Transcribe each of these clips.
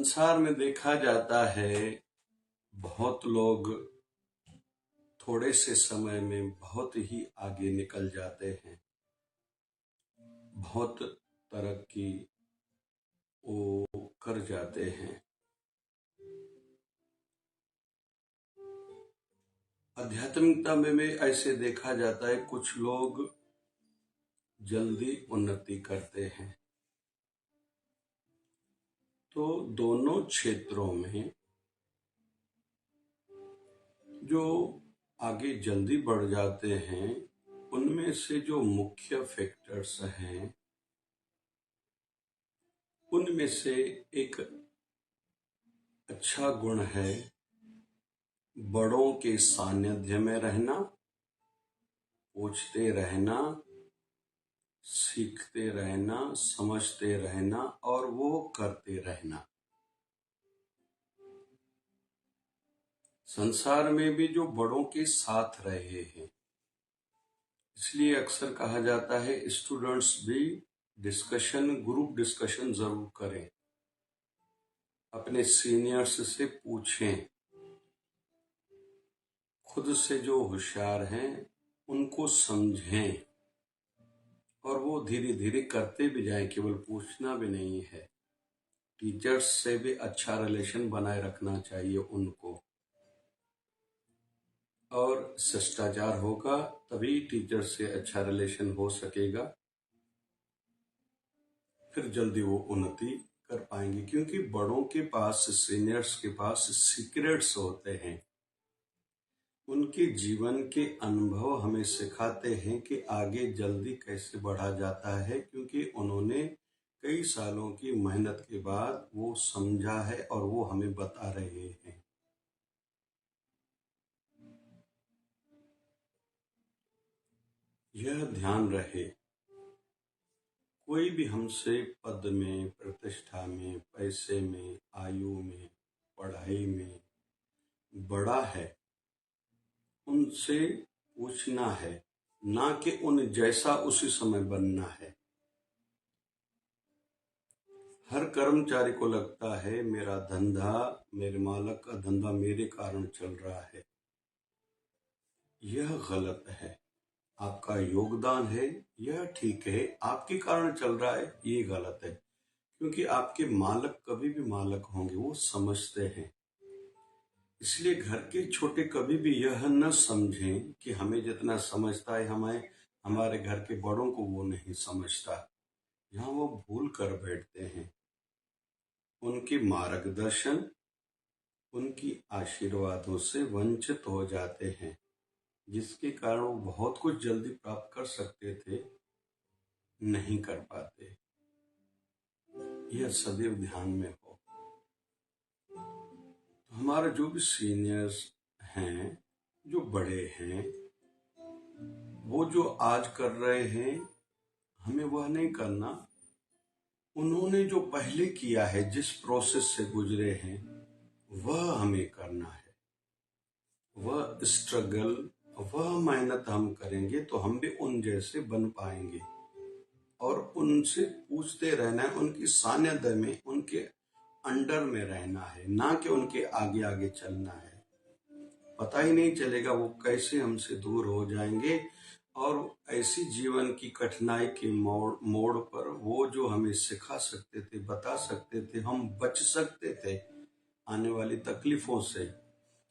संसार में देखा जाता है बहुत लोग थोड़े से समय में बहुत ही आगे निकल जाते हैं, बहुत तरक्की वो कर जाते हैं। आध्यात्मिकता में ऐसे देखा जाता है कुछ लोग जल्दी उन्नति करते हैं। तो दोनों क्षेत्रों में जो आगे जल्दी बढ़ जाते हैं उनमें से जो मुख्य फैक्टर्स हैं उनमें से एक अच्छा गुण है बड़ों के सानिध्य में रहना, पूछते रहना, सीखते रहना, समझते रहना और वो करते रहना। संसार में भी जो बड़ों के साथ रहे हैं, इसलिए अक्सर कहा जाता है स्टूडेंट्स भी ग्रुप डिस्कशन जरूर करें, अपने सीनियर्स से पूछें, खुद से जो होशियार हैं उनको समझें और वो धीरे धीरे करते भी जाएं, केवल पूछना भी नहीं है। टीचर्स से भी अच्छा रिलेशन बनाए रखना चाहिए उनको, और शिष्टाचार होगा तभी टीचर से अच्छा रिलेशन हो सकेगा, फिर जल्दी वो उन्नति कर पाएंगे। क्योंकि बड़ों के पास, सीनियर्स के पास सीक्रेट्स होते हैं, उनके जीवन के अनुभव हमें सिखाते हैं कि आगे जल्दी कैसे बढ़ा जाता है, क्योंकि उन्होंने कई सालों की मेहनत के बाद वो समझा है और वो हमें बता रहे हैं। यह ध्यान रहे, कोई भी हमसे पद में, प्रतिष्ठा में, पैसे में, आयु में, पढ़ाई में बड़ा है, उनसे पूछना है, ना कि उन जैसा उसी समय बनना है। हर कर्मचारी को लगता है मेरा धंधा, मेरे मालिक का धंधा मेरे कारण चल रहा है। यह गलत है। आपका योगदान है, यह ठीक है, आपके कारण चल रहा है, ये गलत है। क्योंकि आपके मालिक कभी भी मालिक होंगे, वो समझते हैं। इसलिए घर के छोटे कभी भी यह न समझें कि हमें जितना समझता है हमारे घर के बड़ों को वो नहीं समझता। यहाँ वो भूल कर बैठते हैं। उनके मार्गदर्शन, उनकी आशीर्वादों से वंचित हो जाते हैं, जिसके कारण वो बहुत कुछ जल्दी प्राप्त कर सकते थे, नहीं कर पाते। यह सदैव ध्यान में हो। तो हमारा जो भी सीनियर्स हैं, जो बड़े हैं, वो जो आज कर रहे हैं हमें वह नहीं करना। उन्होंने जो पहले किया है, जिस प्रोसेस से गुजरे हैं, वह हमें करना है। वह स्ट्रगल, वह मेहनत हम करेंगे तो हम भी उन जैसे बन पाएंगे। और उनसे पूछते रहना है, उनकी सानिध्य में, उनके अंडर में रहना है, ना कि उनके आगे आगे चलना है। पता ही नहीं चलेगा वो कैसे हमसे दूर हो जाएंगे, और ऐसी जीवन की कठिनाई के मोड़ पर वो जो हमें सिखा सकते थे, बता सकते थे, हम बच सकते थे आने वाली तकलीफों से,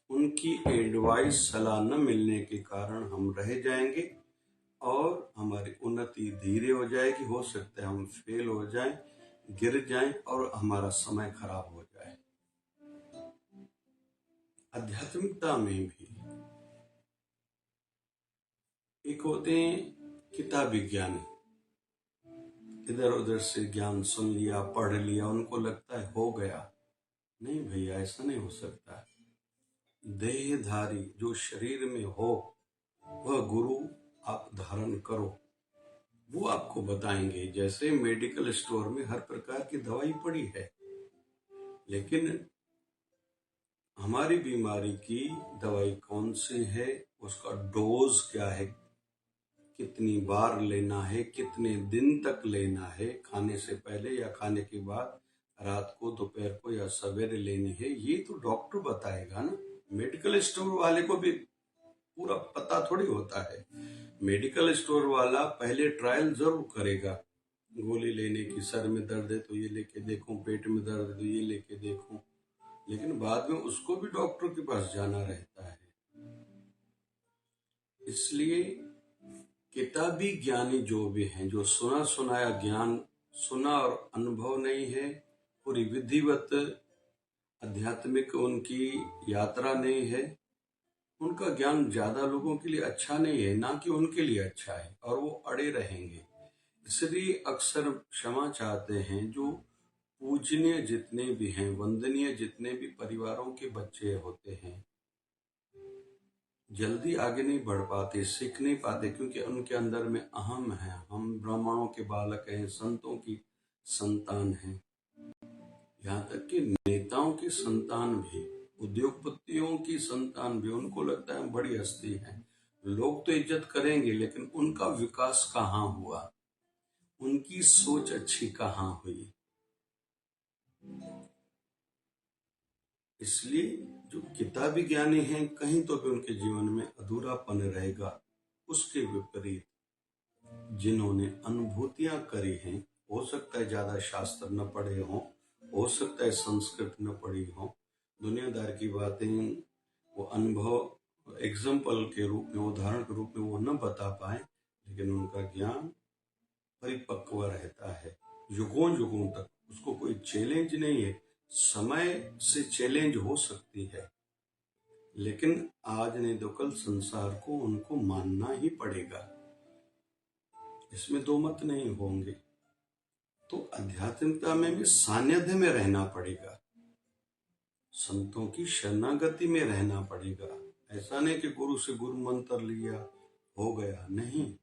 उनकी एडवाइस, सलाह न मिलने के कारण हम रह जाएंगे और हमारी उन्नति धीरे हो जाएगी। हो सकता है हम फेल हो जाएं, गिर जाएं और हमारा समय खराब हो जाए। आध्यात्मिकता में भी एक होते हैं किताबी ज्ञान, इधर उधर से ज्ञान सुन लिया, पढ़ लिया, उनको लगता है हो गया। नहीं भैया, ऐसा नहीं हो सकता। देहधारी जो शरीर में हो, वह गुरु आप धारण करो, वो आपको बताएंगे। जैसे मेडिकल स्टोर में हर प्रकार की दवाई पड़ी है, लेकिन हमारी बीमारी की दवाई कौन सी है, उसका डोज क्या है, कितनी बार लेना है, कितने दिन तक लेना है, खाने से पहले या खाने के बाद, रात को, दोपहर को या सवेरे लेनी है, ये तो डॉक्टर बताएगा ना। मेडिकल स्टोर वाले को भी पूरा पता थोड़ी होता है। मेडिकल स्टोर वाला पहले ट्रायल जरूर करेगा, गोली लेने की, सर में दर्द है तो ये लेके देखूं, पेट में दर्द है तो ये लेके देखूं, लेकिन बाद में उसको भी डॉक्टर के पास जाना रहता है। इसलिए किताबी ज्ञानी जो भी हैं, जो सुना सुनाया ज्ञान, सुना और अनुभव नहीं है, पूरी विधिवत आध्यात्मिक उनकी यात्रा नहीं है, उनका ज्ञान ज्यादा लोगों के लिए अच्छा नहीं है, ना कि उनके लिए अच्छा है, और वो अड़े रहेंगे। इसलिए अक्सर क्षमा चाहते हैं जो पूजनीय जितने भी हैं, वंदनीय जितने भी परिवारों के बच्चे होते हैं, जल्दी आगे नहीं बढ़ पाते, सीख नहीं पाते, क्योंकि उनके अंदर में अहम है। हम ब्राह्मणों के बालक हैं, संतों की संतान हैं, यहाँ तक कि नेताओं की संतान भी, उद्योगपतियों की संतान भी। उनको लगता है हम बड़ी हस्ती है, लोग तो इज्जत करेंगे, लेकिन उनका विकास कहाँ हुआ, उनकी सोच अच्छी कहाँ हुई। इसलिए जो किताबी ज्ञानी हैं, कहीं तो भी उनके जीवन में अधूरापन रहेगा। उसके विपरीत जिन्होंने अनुभूतियां करी हैं, हो सकता है ज्यादा शास्त्र न पढ़े हों, हो सकता है संस्कृत न पढ़ी हो, दुनियादार की बातें वो अनुभव एग्जाम्पल के रूप में, उदाहरण के रूप में वो न बता पाए, लेकिन उनका ज्ञान परिपक्व रहता है युगों युगों तक। उसको कोई चैलेंज नहीं है। समय से चैलेंज हो सकती है, लेकिन आज नहीं तो कल संसार को उनको मानना ही पड़ेगा, इसमें दो मत नहीं होंगे। तो आध्यात्मिकता में भी सानिध्य में रहना पड़ेगा, संतों की शरणागति में रहना पड़ेगा। ऐसा नहीं कि गुरु से गुरु मंत्र लिया हो गया, नहीं,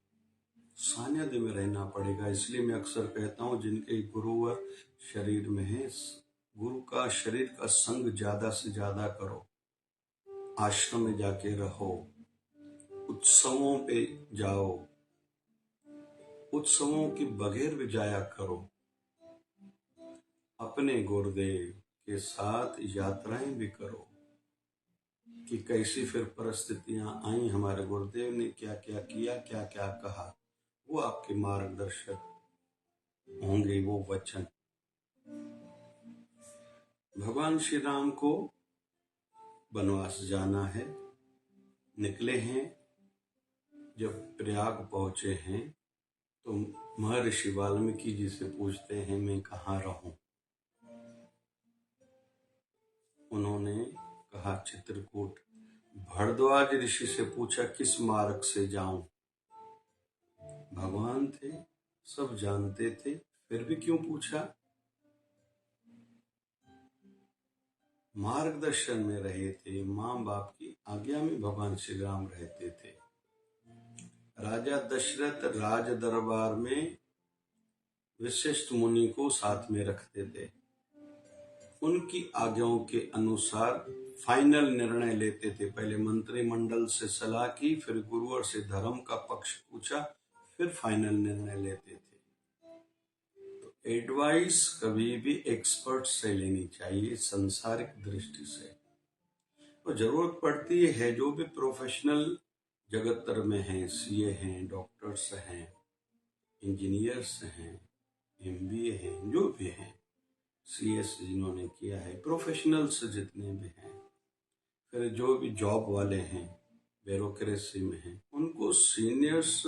सानिध्य में रहना पड़ेगा। इसलिए मैं अक्सर कहता हूं, जिनके गुरुवर शरीर में है, गुरु का शरीर का संग ज्यादा से ज्यादा करो, आश्रम में जाके रहो, उत्सवों पे जाओ, उत्सवों के बगैर भी जाया करो, अपने गुरुदेव के साथ यात्राएं भी करो कि कैसी फिर परिस्थितियां आई, हमारे गुरुदेव ने क्या क्या किया, क्या क्या कहा, वो आपके मार्गदर्शक होंगे वो वचन। भगवान श्री राम को वनवास जाना है, निकले हैं। जब प्रयाग पहुंचे हैं तो महर्षि वाल्मीकि जी से पूछते हैं, मैं कहाँ रहूं? उन्होंने कहा, चित्रकूट। भरद्वाज ऋषि से पूछा, किस मार्ग से जाऊं? भगवान थे, सब जानते थे, फिर भी क्यों पूछा? मार्गदर्शन में रहे थे, माँ बाप की आज्ञा में भगवान श्री राम रहते थे। राजा दशरथ राज दरबार में वशिष्ठ मुनि को साथ में रखते थे, उनकी आज्ञाओं के अनुसार फाइनल निर्णय लेते थे। पहले मंत्रिमंडल से सलाह की, फिर गुरुवर से धर्म का पक्ष पूछा, फिर फाइनल निर्णय लेते थे। तो एडवाइस कभी भी एक्सपर्ट से लेनी चाहिए, सांसारिक दृष्टि से। तो जरूरत पड़ती है जो भी प्रोफेशनल जगत में हैं, सीए हैं, डॉक्टर्स हैं, इंजीनियर्स हैं, एमबीए हैं, जो भी हैं, सीएस जिन्होंने किया है, प्रोफेशनल्स जितने भी हैं, फिर जो भी जॉब वाले हैं, ब्यूरोक्रेसी में हैं, उनको सीनियर्स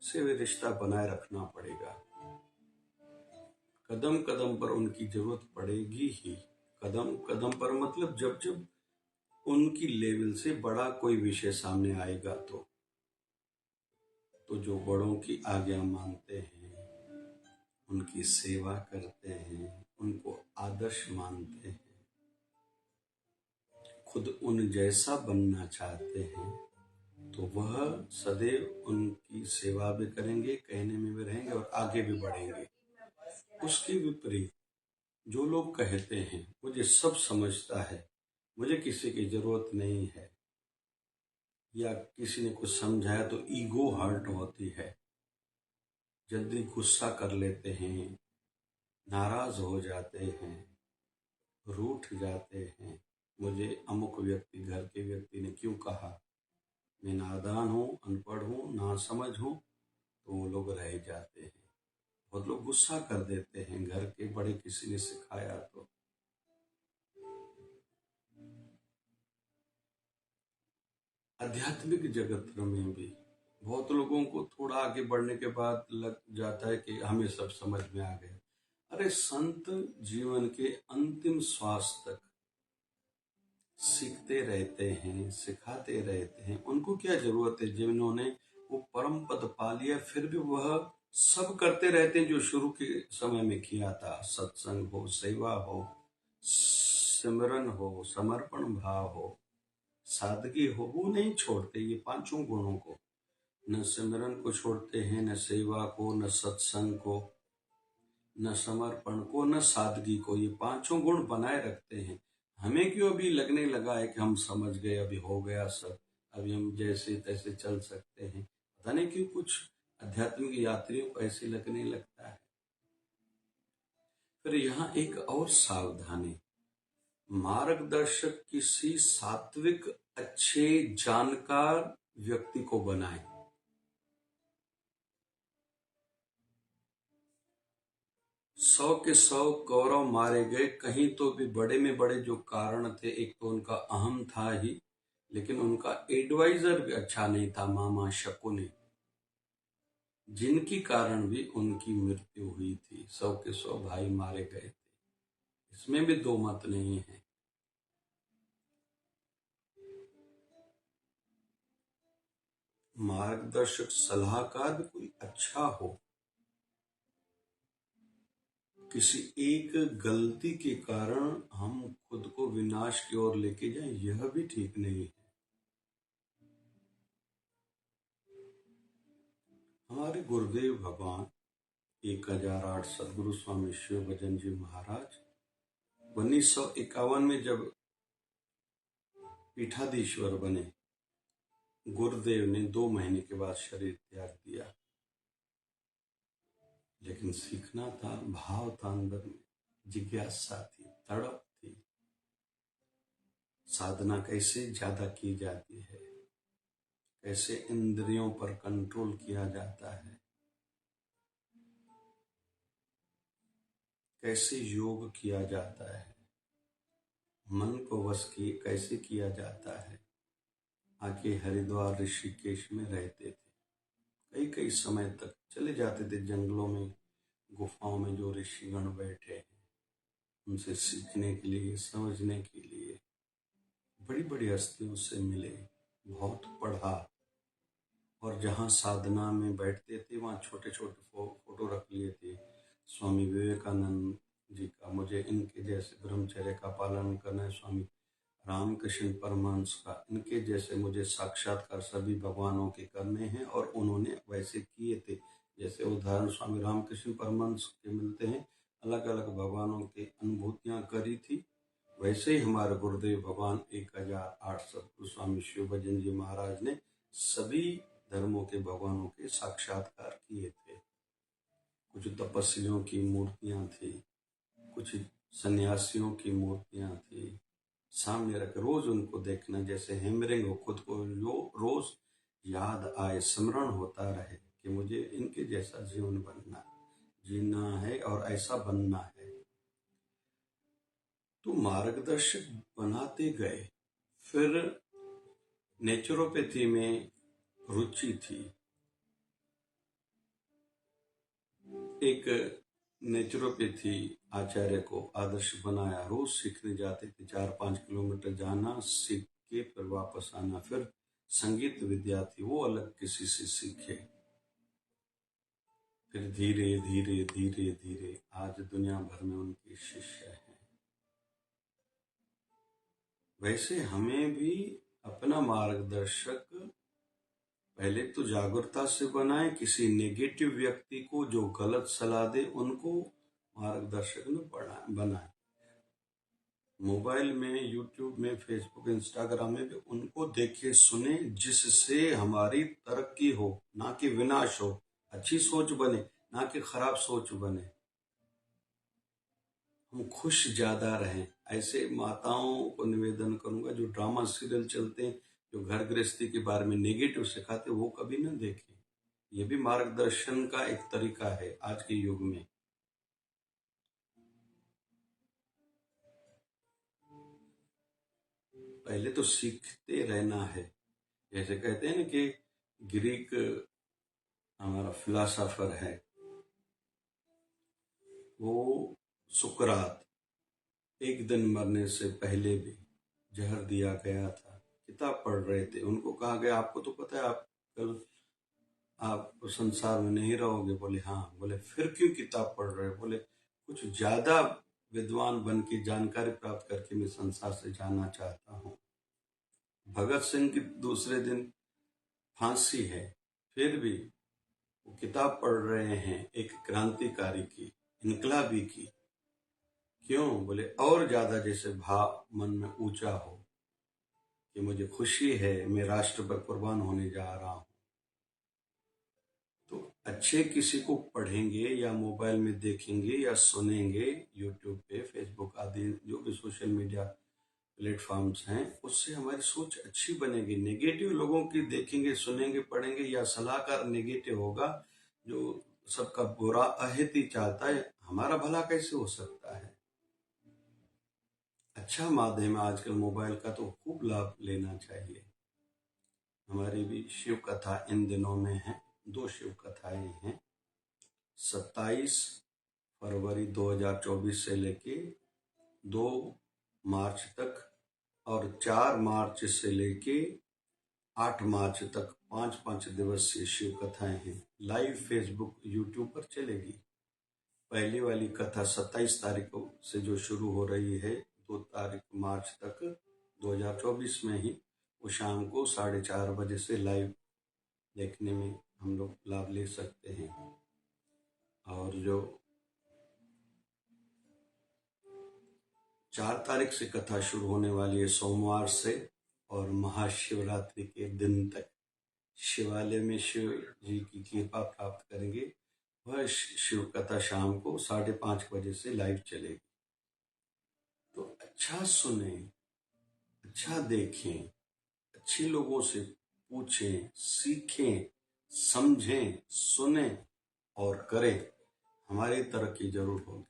से भी रिश्ता बनाए रखना पड़ेगा। कदम कदम पर उनकी जरूरत पड़ेगी ही। कदम कदम पर मतलब जब जब उनकी लेवल से बड़ा कोई विषय सामने आएगा तो जो बड़ों की आज्ञा मानते हैं, उनकी सेवा करते हैं, उनको आदर्श मानते हैं, खुद उन जैसा बनना चाहते हैं, तो वह सदैव उनकी सेवा भी करेंगे, कहने में भी रहेंगे और आगे भी बढ़ेंगे। उसके विपरीत जो लोग कहते हैं, मुझे सब समझता है, मुझे किसी की जरूरत नहीं है, या किसी ने कुछ समझाया तो ईगो हर्ट होती है, जल्दी गुस्सा कर लेते हैं, नाराज हो जाते हैं, रूठ जाते हैं। मुझे अमुक व्यक्ति, घर के व्यक्ति ने क्यों कहा, मैं नादान हूँ, अनपढ़ हूँ, नासमझ हूँ, तो वो लोग रह जाते हैं। बहुत लोग गुस्सा कर देते हैं, घर के बड़े किसी ने सिखाया तो। आध्यात्मिक जगत में भी बहुत लोगों को थोड़ा आगे बढ़ने के बाद लग जाता है कि हमें सब समझ में आ गया। अरे संत जीवन के अंतिम श्वास तक सीखते रहते हैं, सिखाते रहते हैं। उनको क्या जरूरत है, जिन्होंने वो परम पद पा लिया फिर भी वह सब करते रहते हैं जो शुरू के समय में किया था। सत्संग हो, सेवा हो, सिमरन हो, समर्पण भाव हो, सादगी हो, वो नहीं छोड़ते ये पांचों गुणों को। न सिमरन को छोड़ते हैं, न सेवा को, न सत्संग को, न समर्पण को, न सादगी को। ये पांचों गुण बनाए रखते हैं। हमें क्यों अभी लगने लगा है कि हम समझ गए, अभी हो गया सब, अभी हम जैसे तैसे चल सकते हैं। पता नहीं क्यों कुछ आध्यात्मिक यात्रियों को ऐसे लगने लगता है। फिर यहाँ एक और सावधानी, मार्गदर्शक किसी सात्विक, अच्छे, जानकार व्यक्ति को बनाए। सौ के सौ कौरव मारे गए, कहीं तो भी बड़े में बड़े जो कारण थे, एक तो उनका अहम था ही, लेकिन उनका एडवाइजर भी अच्छा नहीं था, मामा शकुनी, जिनकी कारण भी उनकी मृत्यु हुई थी। 100 के 100 भाई मारे गए थे, इसमें भी दो मत नहीं है। मार्गदर्शक, सलाहकार भी कोई अच्छा हो, किसी एक गलती के कारण हम खुद को विनाश की ओर लेके जाएं, यह भी ठीक नहीं है। हमारे गुरुदेव भगवान 1008 सदगुरु स्वामी शिव भजन जी महाराज 1951 में जब पीठाधीश्वर बने, गुरुदेव ने 2 महीने के बाद शरीर त्याग दिया। लेकिन सीखना था, भाव था अंदर में, जिज्ञासा थी, तड़प थी। साधना कैसे ज्यादा की जाती है, कैसे इंद्रियों पर कंट्रोल किया जाता है, कैसे योग किया जाता है, मन को वश की कैसे किया जाता है। आके हरिद्वार ऋषिकेश में रहते थे, कई कई समय तक चले जाते थे जंगलों में, गुफाओं में जो ऋषिगण बैठे हैं, उनसे सीखने के लिए, समझने के लिए। बड़ी बड़ी हस्तियों से मिले, बहुत पढ़ा, और जहाँ साधना में बैठते थे वहाँ छोटे छोटे फोटो रख लिए थे स्वामी विवेकानंद जी का, मुझे इनके जैसे ब्रह्मचर्य का पालन करना है। स्वामी रामकृष्ण परमहंस का, इनके जैसे मुझे साक्षात्कार सभी भगवानों के करने हैं, और उन्होंने वैसे किए थे। जैसे उदाहरण स्वामी रामकृष्ण परमहंस के मिलते हैं, अलग अलग भगवानों की अनुभूतियां करी थी, वैसे ही हमारे गुरुदेव भगवान 1008 सदगुरु स्वामी शिव भजन जी महाराज ने सभी धर्मों के भगवानों के साक्षात्कार किए थे। कुछ तपस्वियों की मूर्तियां थी, कुछ सन्यासियों की मूर्तियां थी, सामने रख रोज उनको देखना, जैसे हेमरिंग हो, खुद को रोज याद आए, स्मरण होता रहे कि मुझे इनके जैसा जीवन बनना, जीना है और ऐसा बनना है। तो मार्गदर्शक बनाते गए। फिर नेचुरोपैथी में रुचि थी, एक नेचुरोपैथी आचार्य को आदर्श बनाया, रोज सीखने जाते थे, 4-5 किलोमीटर जाना, सीख के फिर वापस आना। फिर संगीत विद्या थी, वो अलग किसी से सीखे। फिर धीरे धीरे धीरे धीरे आज दुनिया भर में उनके शिष्य हैं। वैसे हमें भी अपना मार्गदर्शक पहले तो जागरूकता से बनाए, किसी नेगेटिव व्यक्ति को जो गलत सलाह दे उनको मार्गदर्शक न बनाए। मोबाइल में, यूट्यूब में, फेसबुक, इंस्टाग्राम में भी उनको देखे सुने जिससे हमारी तरक्की हो, ना कि विनाश हो, अच्छी सोच बने, ना कि खराब सोच बने। हम खुश ज्यादा रहें। ऐसे माताओं को निवेदन करूंगा जो ड्रामा सीरियल चलते हैं, जो घर गृहस्थी के बारे में नेगेटिव सिखाते, वो कभी न देखें। ये भी मार्गदर्शन का एक तरीका है आज के युग में। पहले तो सीखते रहना है। जैसे कहते हैं ना कि ग्रीक हमारा फिलोसोफर है, वो सुकरात, एक दिन मरने से पहले भी जहर दिया गया था, किताब पढ़ रहे थे। उनको कहा गया आपको तो पता है आप कल आप संसार में नहीं रहोगे। बोले हाँ। बोले फिर क्यों किताब पढ़ रहे हो? बोले कुछ ज्यादा विद्वान बन के जानकारी प्राप्त करके मैं संसार से जाना चाहता हूँ। भगत सिंह की दूसरे दिन फांसी है, फिर भी वो किताब पढ़ रहे हैं एक क्रांतिकारी की, इनकलाबी की। क्यों? बोले और ज्यादा जैसे भाव मन में ऊंचा हो कि मुझे खुशी है, मैं राष्ट्र पर कुर्बान होने जा रहा हूं। तो अच्छे किसी को पढ़ेंगे या मोबाइल में देखेंगे या सुनेंगे, यूट्यूब पे, फेसबुक आदि जो भी सोशल मीडिया प्लेटफॉर्म्स हैं, उससे हमारी सोच अच्छी बनेगी। नेगेटिव लोगों की देखेंगे, सुनेंगे, पढ़ेंगे, या सलाहकार नेगेटिव होगा जो सबका बुरा अहित ही चाहता है, हमारा भला कैसे हो सकता है? अच्छा माध्यम है आजकल मोबाइल का, तो खूब लाभ लेना चाहिए। हमारी भी शिव कथा इन दिनों में है, 2 शिव कथाएं हैं। 27 फरवरी 2024 से लेके 2 मार्च तक, और 4 मार्च से लेके 8 मार्च तक 5-5 दिवसीय शिव कथाएं हैं। लाइव फेसबुक यूट्यूब पर चलेगी। पहली वाली कथा 27 तारीख को से जो शुरू हो रही है, 2 तारीख मार्च तक 2024 में ही, वो शाम को 4:30 बजे से लाइव देखने में हम लोग लाभ ले सकते हैं। और जो 4 तारीख से कथा शुरू होने वाली है सोमवार से, और महाशिवरात्रि के दिन तक शिवालय में शिव जी की कृपा प्राप्त करेंगे। वह शिव कथा शाम को 5:30 बजे से लाइव चलेगी। तो अच्छा सुने, अच्छा देखें, अच्छे लोगों से पूछें, सीखें, समझें, सुने और करें, हमारी तरक्की जरूर होगी।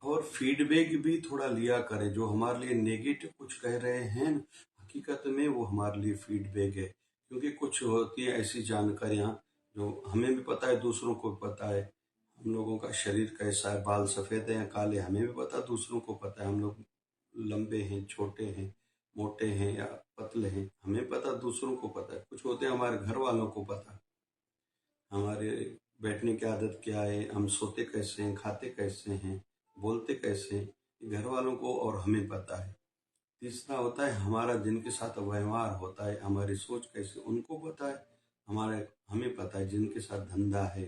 और फीडबैक भी थोड़ा लिया करें। जो हमारे लिए नेगेटिव कुछ कह रहे हैं, हकीकत में वो हमारे लिए फीडबैक है। क्योंकि कुछ होती है ऐसी जानकारियां जो हमें भी पता है, दूसरों को भी पता है। हम लोगों का शरीर कैसा है, बाल सफेद है या काले, हमें भी पता, दूसरों को पता है। हम लोग लंबे हैं, छोटे हैं, मोटे हैं या पतले हैं, हमें पता, दूसरों को पता है। कुछ होते हैं हमारे घर वालों को पता, हमारे बैठने की आदत क्या है, हम सोते कैसे हैं, खाते कैसे हैं, बोलते कैसे हैं, घर वालों को और हमें पता है। तीसरा होता है हमारा जिनके साथ व्यवहार होता है, हमारी सोच कैसे, उनको पता है। हमारे हमें पता है जिनके साथ धंधा है,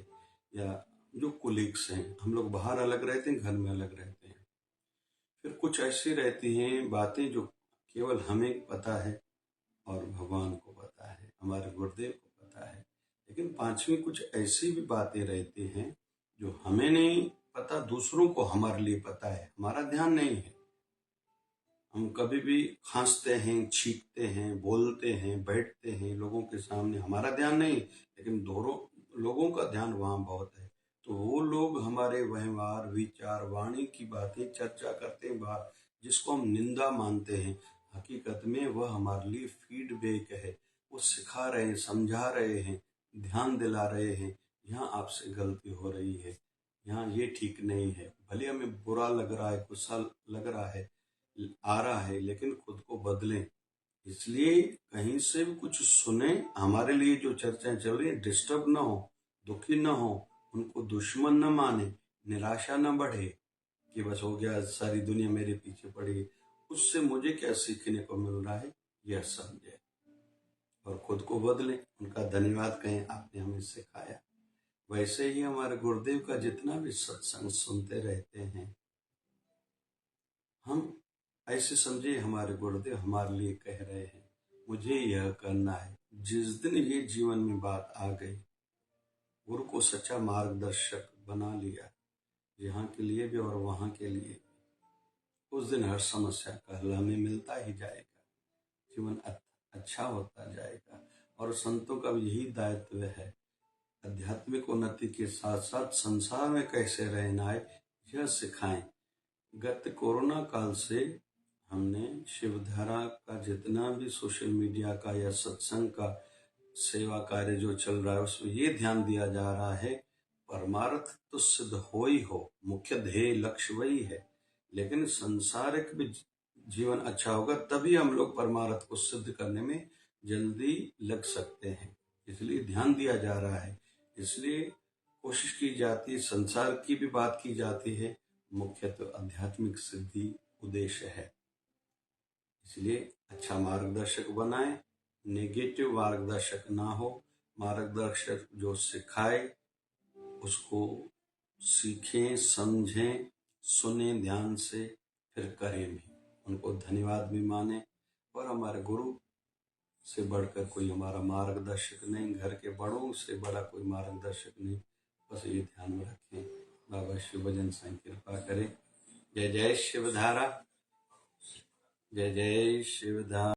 या जो कुलीग्स हैं, हम लोग बाहर अलग रहते हैं, घर में अलग रहते हैं। फिर कुछ ऐसी रहती हैं बातें जो केवल हमें पता है और भगवान को पता है, हमारे गुरुदेव को पता है। लेकिन पांचवी कुछ ऐसी भी बातें रहती हैं जो हमें नहीं पता, दूसरों को हमारे लिए पता है, हमारा ध्यान नहीं है। हम कभी भी खांसते हैं, छींकते हैं, बोलते हैं, बैठते हैं लोगों के सामने, हमारा ध्यान नहीं, लेकिन दोनों लोगों का ध्यान वहां बहुत है। तो वो लोग हमारे व्यवहार, विचार, वाणी की बातें चर्चा करते हैं बाहर, जिसको हम निंदा मानते हैं, हकीकत में वह हमारे लिए फीडबैक है। वो सिखा रहे हैं, समझा रहे हैं, ध्यान दिला रहे हैं, यहाँ आपसे गलती हो रही है, यहाँ ये ठीक नहीं है। भले हमें बुरा लग रहा है, गुस्सा लग रहा है, आ रहा है, लेकिन खुद को बदलें। इसलिए कहीं से भी कुछ सुने, हमारे लिए जो चर्चाएं चल रही है, डिस्टर्ब ना हो, दुखी ना हो, उनको दुश्मन न माने, निराशा न बढ़े कि बस हो गया, सारी दुनिया मेरे पीछे पड़ी। उससे मुझे क्या सीखने को मिल रहा है, यह समझे और खुद को बदले। उनका धन्यवाद कहें, आपने हमें सिखाया। वैसे ही हमारे गुरुदेव का जितना भी सत्संग सुनते रहते हैं, हम ऐसे समझे हमारे गुरुदेव हमारे लिए कह रहे हैं, मुझे यह करना है। जिस दिन ये जीवन में बात आ गई, गुरु को सच्चा मार्गदर्शक बना लिया, यहाँ के लिए भी और वहाँ के लिए भी। उस दिन हर समस्या का हल हमें मिलता ही जाएगा, जीवन अच्छा होता जाएगा। और संतों का भी यही दायित्व है, आध्यात्मिक उन्नति के साथ साथ संसार में कैसे रहना है यह सिखाएं। गत कोरोना काल से हमने शिवधारा का जितना भी सोशल मीडिया का या सत्संग का सेवा कार्य जो चल रहा है उसमें ये ध्यान दिया जा रहा है, परमार्थ तो सिद्ध हो ही हो, मुख्य ध्येय लक्ष्य वही है, लेकिन संसारिक भी जीवन अच्छा होगा तभी हम लोग परमार्थ को सिद्ध करने में जल्दी लग सकते हैं। इसलिए ध्यान दिया जा रहा है, इसलिए कोशिश की जाती है, संसार की भी बात की जाती है, मुख्य तो आध्यात्मिक सिद्धि उद्देश्य है। इसलिए अच्छा मार्गदर्शक बनाए, नेगेटिव मार्गदर्शक ना हो, मार्गदर्शक जो सिखाए उसको सीखें, समझें, सुने ध्यान से, फिर करें भी, उनको धन्यवाद भी माने। और हमारे गुरु से बढ़कर कोई हमारा मार्गदर्शक नहीं, घर के बड़ों से बड़ा कोई मार्गदर्शक नहीं, बस ये ध्यान में रखें। बाबा शिव भजन साईं कृपा करें। जय जय शिवधारा, जय जय शिवधारा।